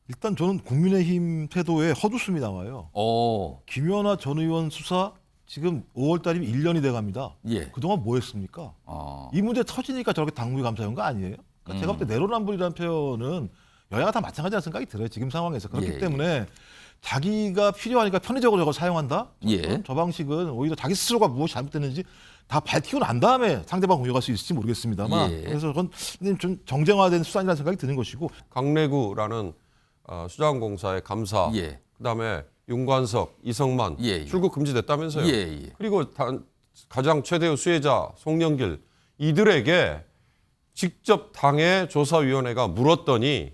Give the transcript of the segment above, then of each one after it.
일단 저는 국민의힘 태도에 헛웃음이 나와요. 김연아 전 의원 수사 지금 5월 달이면 1년이 돼갑니다. 예. 그동안 뭐 했습니까? 이 문제 터지니까 저렇게 당무에 감사한 거 아니에요? 그러니까 제가 볼 때 내로남불이라는 표현은 여야가 다 마찬가지라는 생각이 들어요. 지금 상황에서. 그렇기 예. 때문에 자기가 필요하니까 편의적으로 저걸 사용한다? 예. 저 방식은 오히려 자기 스스로가 무엇이 잘못됐는지 다 밝히고 난 다음에 상대방 공격할 수 있을지 모르겠습니다만 예. 그래서 그건 좀 정쟁화된 수단이라는 생각이 드는 것이고 강래구라는 수자원공사의 감사, 예. 그다음에 윤관석, 이성만 예, 예. 출국 금지됐다면서요. 예, 예. 그리고 가장 최대의 수혜자 송영길 이들에게 직접 당의 조사위원회가 물었더니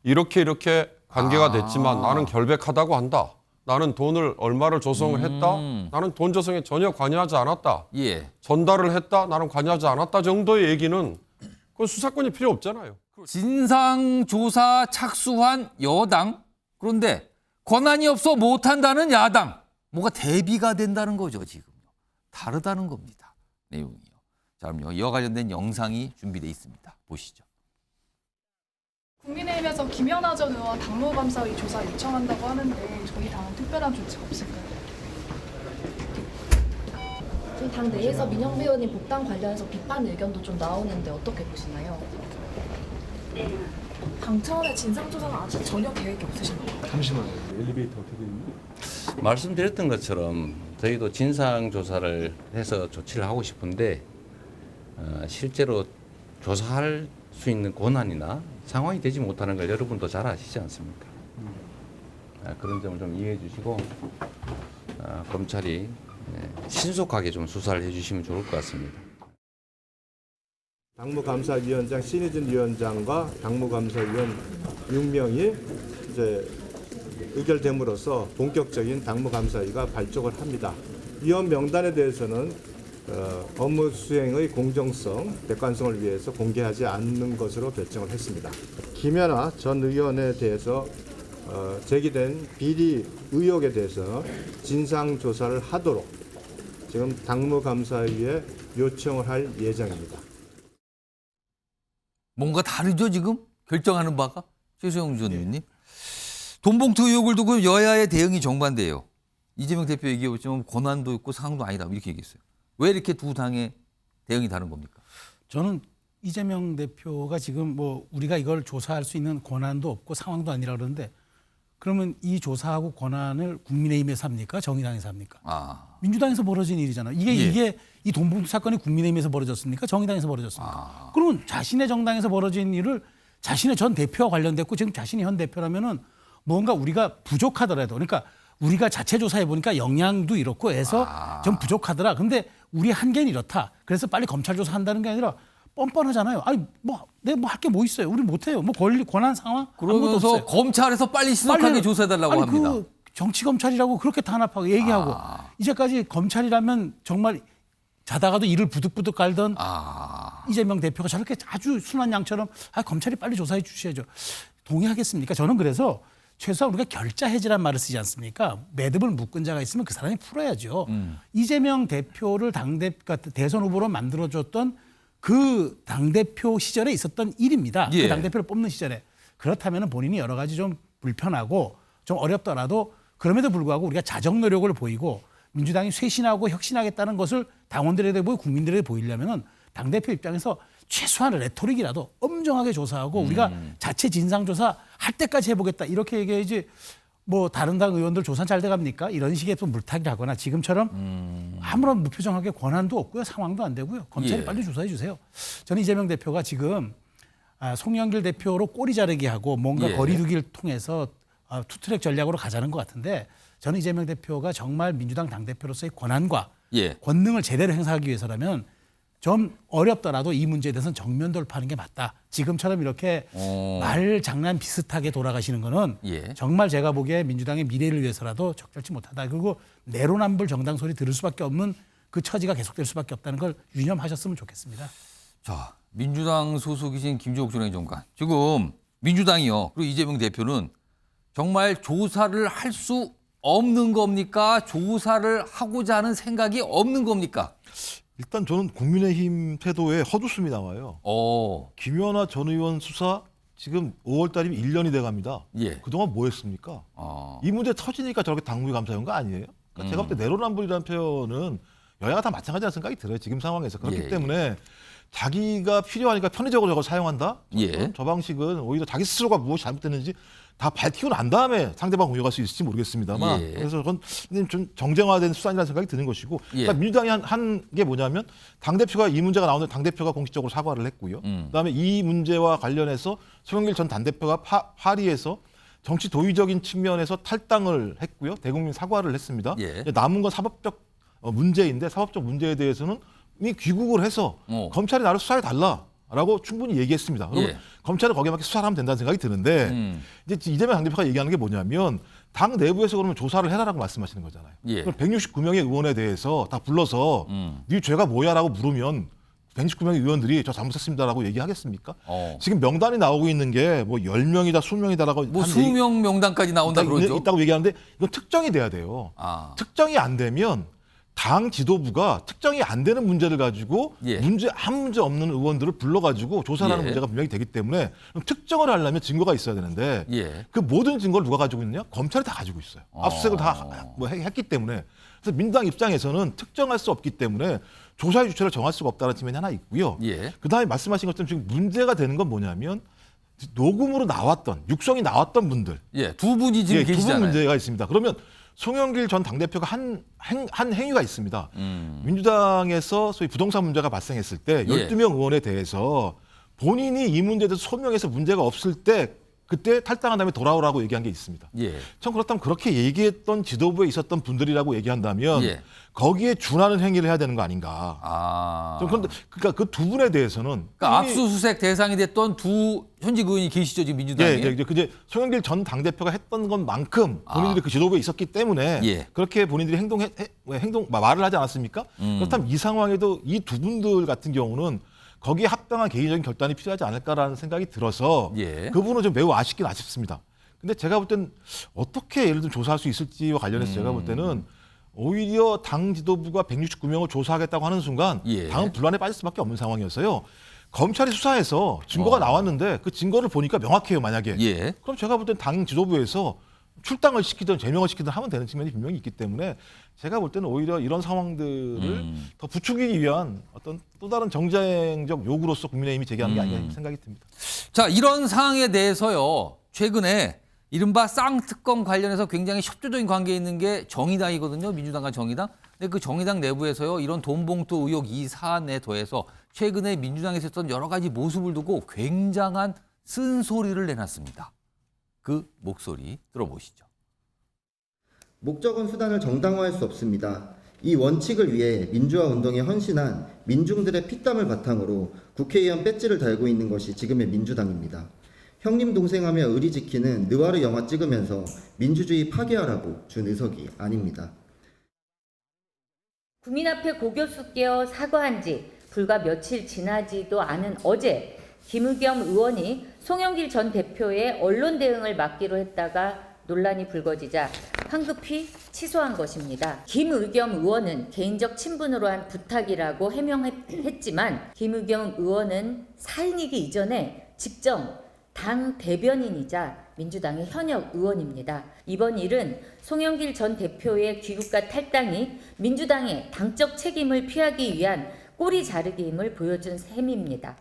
이렇게 관계가 됐지만 나는 결백하다고 한다. 나는 돈을 얼마를 조성을 했다. 나는 돈 조성에 전혀 관여하지 않았다. 예. 전달을 했다. 나는 관여하지 않았다 정도의 얘기는 그건 수사권이 필요 없잖아요. 진상조사 착수한 여당, 그런데 권한이 없어 못한다는 야당. 뭐가 대비가 된다는 거죠, 지금. 다르다는 겁니다, 내용이요. 자, 그럼요. 이와 관련된 영상이 준비되어 있습니다. 보시죠. 국민의힘에서 김연아 전 의원 당무감사의 조사 요청한다고 하는데 저희 당은 특별한 조치가 없을까요? 저희 당 내에서 민영배 의원님 복당 관련해서 비판 의견도 좀 나오는데 어떻게 보시나요? 당 차원의 진상조사는 아직 전혀 계획이 없으신가요? 말씀드렸던 것처럼 저희도 진상조사를 해서 조치를 하고 싶은데 실제로 조사할 수 있는 권한이나 상황이 되지 못하는 걸 여러분도 잘 아시지 않습니까? 그런 점을 좀 이해해 주시고 검찰이 신속하게 좀 수사를 해주시면 좋을 것 같습니다. 당무감사위원장 신희진 위원장과 당무감사위원 6명이 이제 의결됨으로써 본격적인 당무감사위가 발족을 합니다. 위원 명단에 대해서는 업무 수행의 공정성, 객관성을 위해서 공개하지 않는 것으로 결정을 했습니다. 김연아 전 의원에 대해서 제기된 비리 의혹에 대해서 진상조사를 하도록 지금 당무감사위에 요청을 할 예정입니다. 뭔가 다르죠, 지금? 결정하는 바가? 최수영 전 의원님. 돈봉투 의혹을 두고 여야의 대응이 정반대예요. 이재명 대표 얘기해보지만 권한도 있고 상황도 아니다. 이렇게 얘기했어요. 왜 이렇게 두 당의 대응이 다른 겁니까? 저는 이재명 대표가 지금 뭐 우리가 이걸 조사할 수 있는 권한도 없고 상황도 아니라 그러는데 그러면 이 조사하고 권한을 국민의힘에서 합니까? 정의당에서 합니까? 민주당에서 벌어진 일이잖아요. 이게 이 돈봉투 사건이 국민의힘에서 벌어졌습니까? 정의당에서 벌어졌습니까? 그러면 자신의 정당에서 벌어진 일을 자신의 전 대표와 관련됐고 지금 자신이 현 대표라면은 뭔가 우리가 부족하더라도 그러니까 우리가 자체 조사해 보니까 역량도 이렇고 해서 좀 부족하더라. 근데 우리 한계는 이렇다. 그래서 빨리 검찰 조사한다는 게 아니라 뻔뻔하잖아요. 아니 내가 뭐 할 게 뭐 있어요? 우리 못 해요. 뭐 권한 상황 아무것도 그러면서 없어요. 검찰에서 빨리 신속하게 조사해달라고 아니, 합니다. 그 정치 검찰이라고 그렇게 탄압하고 얘기하고 이제까지 검찰이라면 정말 자다가도 이를 부득부득 깔던 이재명 대표가 저렇게 아주 순한 양처럼 검찰이 빨리 조사해 주셔야죠. 동의하겠습니까? 저는 그래서 최소한 우리가 결자 해지란 말을 쓰지 않습니까? 매듭을 묶은 자가 있으면 그 사람이 풀어야죠. 이재명 대표를 대선 후보로 만들어줬던 그 당대표 시절에 있었던 일입니다. 예. 그 당대표를 뽑는 시절에. 그렇다면 본인이 여러 가지 좀 불편하고 좀 어렵더라도 그럼에도 불구하고 우리가 자정 노력을 보이고 민주당이 쇄신하고 혁신하겠다는 것을 당원들에게 보이고 국민들에게 보이려면 당대표 입장에서 최소한 레토릭이라도 엄정하게 조사하고 우리가 자체 진상조사 할 때까지 해보겠다 이렇게 얘기해야지 뭐 다른 당 의원들 조사 잘 돼갑니까? 이런 식의 또 물타기를 하거나 지금처럼 아무런 무표정하게 권한도 없고요. 상황도 안 되고요. 검찰이 빨리 조사해 주세요. 저는 이재명 대표가 지금 송영길 대표로 꼬리 자르기 하고 뭔가 거리두기를 통해서 투트랙 전략으로 가자는 것 같은데 저는 이재명 대표가 정말 민주당 당대표로서의 권한과 권능을 제대로 행사하기 위해서라면 좀 어렵더라도 이 문제에 대해서는 정면 돌파하는 게 맞다. 지금처럼 이렇게 말 장난 비슷하게 돌아가시는 거는 정말 제가 보기에 민주당의 미래를 위해서라도 적절치 못하다. 그리고 내로남불 정당 소리 들을 수밖에 없는 그 처지가 계속될 수밖에 없다는 걸 유념하셨으면 좋겠습니다. 자, 민주당 소속이신 김종욱 전 행정관. 지금 민주당이요. 그리고 이재명 대표는 정말 조사를 할 수 없는 겁니까? 조사를 하고자 하는 생각이 없는 겁니까? 일단 저는 국민의힘 태도에 헛웃음이 나와요. 김연아 전 의원 수사 지금 5월 달이면 1년이 돼 갑니다. 예. 그동안 뭐 했습니까? 어. 이 문제 터지니까 저렇게 당무감사한 거 아니에요? 그러니까 제가 볼 때 내로남불이라는 표현은 여야가 다 마찬가지라는 생각이 들어요. 지금 상황에서. 그렇기 예, 때문에 자기가 필요하니까 편의적으로 저걸 사용한다? 예. 저 방식은 오히려 자기 스스로가 무엇이 잘못됐는지 다 밝히고 난 다음에 상대방 공격할 수 있을지 모르겠습니다만 예. 그래서 그건 좀 정쟁화된 수단이라는 생각이 드는 것이고 예. 그러니까 민주당이 한 게 뭐냐면 당대표가 이 문제가 나오는데 당대표가 공식적으로 사과를 했고요. 그다음에 이 문제와 관련해서 송영길 전 당대표가 파리에서 정치 도의적인 측면에서 탈당을 했고요. 대국민 사과를 했습니다. 예. 남은 건 사법적 문제인데 사법적 문제에 대해서는 이미 귀국을 해서 검찰이 나를 수사해 달라라고 충분히 얘기했습니다. 그러면 예. 검찰은 거기에 맞게 수사를 하면 된다는 생각이 드는데 이제 이재명 당대표가 얘기하는 게 뭐냐면 당 내부에서 그러면 조사를 해라라고 말씀하시는 거잖아요. 예. 그럼 169명의 의원에 대해서 다 불러서 네 죄가 뭐야라고 물으면 169명의 의원들이 저 잘못했습니다라고 얘기하겠습니까? 지금 명단이 나오고 있는 게 뭐 10명이다, 20명이다라고 뭐 수명 명단까지 나온다 그러죠. 있다고 얘기하는데 이건 특정이 돼야 돼요. 아. 특정이 안 되면 당 지도부가 특정이 안 되는 문제를 가지고 예. 아무 문제 없는 의원들을 불러가지고 조사하는 예. 문제가 분명히 되기 때문에 그럼 특정을 하려면 증거가 있어야 되는데 예. 그 모든 증거를 누가 가지고 있느냐? 검찰이 다 가지고 있어요. 압수수색을 다 했기 때문에 그래서 민주당 입장에서는 특정할 수 없기 때문에 조사의 주체를 정할 수가 없다는 측면이 하나 있고요. 예. 그다음에 말씀하신 것처럼 지금 문제가 되는 건 뭐냐면 녹음으로 나왔던 육성이 나왔던 분들 예. 두 분이 지금 두 분 계시잖아요. 문제가 있습니다. 그러면 송영길 전 당대표가 한 행위가 있습니다. 민주당에서 소위 부동산 문제가 발생했을 때 예. 12명 의원에 대해서 본인이 이 문제에 대해서 소명해서 문제가 없을 때 그때 탈당한 다음에 돌아오라고 얘기한 게 있습니다. 예. 전 그렇다면 그렇게 얘기했던 지도부에 있었던 분들이라고 얘기한다면 예. 거기에 준하는 행위를 해야 되는 거 아닌가. 아. 좀 그런데 그러니까 그 두 분에 대해서는 그러니까 이미 압수수색 대상이 됐던 두 현직 의원이 계시죠 지금 민주당에. 이제 송영길 전 당대표가 했던 것만큼 본인들이 그 지도부에 있었기 때문에 예. 그렇게 본인들이 말을 하지 않았습니까? 그렇다면 이 상황에도 이 두 분들 같은 경우는 거기에 합당한 개인적인 결단이 필요하지 않을까라는 생각이 들어서 예. 그 부분은 좀 매우 아쉽긴 아쉽습니다. 근데 제가 볼 때는 어떻게 예를 들어 조사할 수 있을지와 관련해서 제가 볼 때는 오히려 당 지도부가 169명을 조사하겠다고 하는 순간 예. 당은 분란에 빠질 수밖에 없는 상황이었어요. 검찰이 수사해서 증거가 나왔는데 그 증거를 보니까 명확해요, 만약에. 예. 그럼 제가 볼 땐 당 지도부에서 출당을 시키든 제명을 시키든 하면 되는 측면이 분명히 있기 때문에 제가 볼 때는 오히려 이런 상황들을 더 부추기기 위한 어떤 또 다른 정쟁적 요구로서 국민의힘이 제기하는 게 아닌가 생각이 듭니다. 자, 이런 상황에 대해서요. 최근에 이른바 쌍특검 관련해서 굉장히 협조적인 관계에 있는 게 정의당이거든요. 민주당과 정의당. 근데 그 정의당 내부에서요. 이런 돈봉투 의혹 이 사안에 더해서 최근에 민주당에서 했던 여러 가지 모습을 두고 굉장한 쓴소리를 내놨습니다. 그 목소리 들어보시죠. 목적은 수단을 정당화할 수 없습니다. 이 원칙을 위해 민주화 운동에 헌신한 민중들의 피땀을 바탕으로 국회의원 배지를 달고 있는 것이 지금의 민주당입니다. 형님 동생하며 의리 지키는 느와르 영화 찍으면서 민주주의 파괴하라고 준 의석이 아닙니다. 국민 앞에 고교수 깨어 사과한 지 불과 며칠 지나지도 않은 어제 김의겸 의원이 송영길 전 대표의 언론 대응을 막기로 했다가 논란이 불거지자 황급히 취소한 것입니다. 김의겸 의원은 개인적 친분으로 한 부탁이라고 해명했지만 김의겸 의원은 사인이기 이전에 직접 당 대변인이자 민주당의 현역 의원입니다. 이번 일은 송영길 전 대표의 귀국과 탈당이 민주당의 당적 책임을 피하기 위한 꼬리 자르기임을 보여준 셈입니다.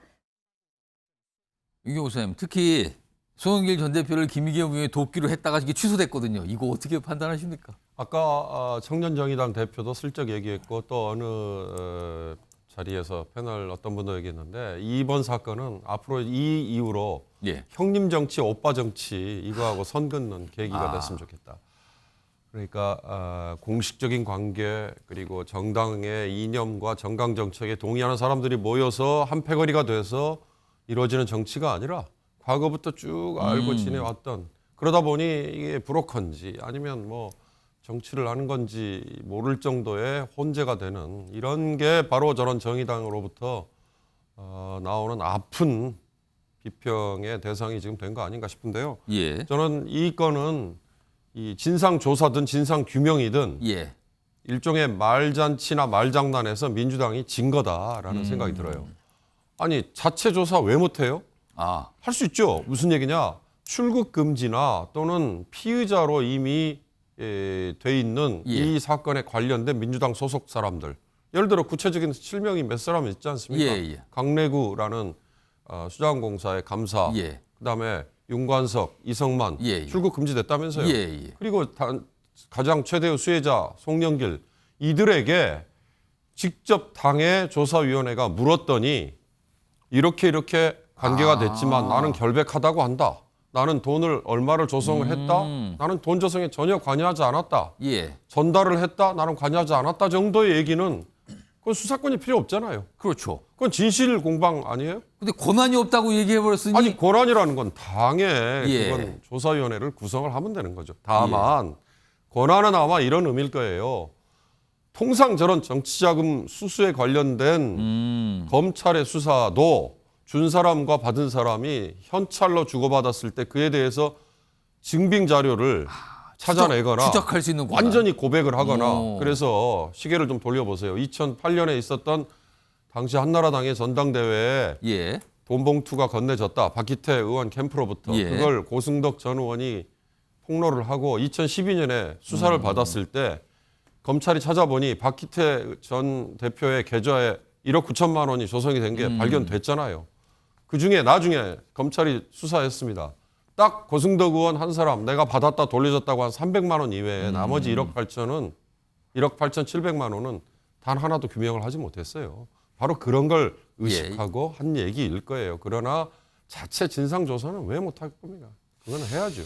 유경호 선생님, 특히 송영길 전 대표를 김의겸 의원이 돕기로 했다가 이게 취소됐거든요. 이거 어떻게 판단하십니까? 아까 청년정의당 대표도 슬쩍 얘기했고 또 어느 자리에서 패널 어떤 분도 얘기했는데 이번 사건은 앞으로 이 이후로 예. 형님 정치, 오빠 정치 이거하고 선 긋는 계기가 됐으면 좋겠다. 그러니까 공식적인 관계 그리고 정당의 이념과 정강 정책에 동의하는 사람들이 모여서 한 패거리가 돼서 이루어지는 정치가 아니라 과거부터 쭉 알고 지내왔던 그러다 보니 이게 브로커인지 아니면 뭐 정치를 하는 건지 모를 정도의 혼재가 되는 이런 게 바로 저런 정의당으로부터 나오는 아픈 비평의 대상이 지금 된 거 아닌가 싶은데요. 예. 저는 이 건은 이 진상 조사든 진상 규명이든 예. 일종의 말잔치나 말장난에서 민주당이 진 거다라는 생각이 들어요. 아니 자체 조사 왜 못해요? 아, 할 수 있죠. 무슨 얘기냐? 출국 금지나 또는 피의자로 이미 돼 있는 예. 이 사건에 관련된 민주당 소속 사람들. 예를 들어 구체적인 실명이 몇 사람 있지 않습니까? 예. 강래구라는 수자원공사의 감사, 예. 그다음에 윤관석, 이성만 예. 출국 금지됐다면서요. 예. 그리고 가장 최대의 수혜자 송영길 이들에게 직접 당의 조사위원회가 물었더니 이렇게 관계가 됐지만 나는 결백하다고 한다. 나는 돈을 얼마를 조성을 했다. 나는 돈 조성에 전혀 관여하지 않았다. 예. 전달을 했다. 나는 관여하지 않았다 정도의 얘기는 그건 수사권이 필요 없잖아요. 그렇죠. 그건 진실 공방 아니에요? 근데 권한이 없다고 얘기해 버렸으니 아니 권한이라는 건 당에 예. 그건 조사위원회를 구성을 하면 되는 거죠. 다만 권한은 아마 이런 의미일 거예요. 통상 저런 정치자금 수수에 관련된 검찰의 수사도 준 사람과 받은 사람이 현찰로 주고받았을 때 그에 대해서 증빙 자료를 찾아내거나 추적할 수 있는 권한. 완전히 고백을 하거나 오. 그래서 시계를 좀 돌려보세요. 2008년에 있었던 당시 한나라당의 전당대회에 예. 돈 봉투가 건네졌다. 박기태 의원 캠프로부터. 예. 그걸 고승덕 전 의원이 폭로를 하고 2012년에 수사를 받았을 때 검찰이 찾아보니 박기태 전 대표의 계좌에 1억 9천만 원이 조성이 된 게 발견됐잖아요. 그중에 나중에 검찰이 수사했습니다. 딱 고승덕 의원 한 사람 내가 받았다 돌려줬다고 한 300만 원 이외에 나머지 1억 8천7백만 원은 단 하나도 규명을 하지 못했어요. 바로 그런 걸 의식하고 한 얘기일 거예요. 그러나 자체 진상조사는 왜 못할 겁니까? 그건 해야죠.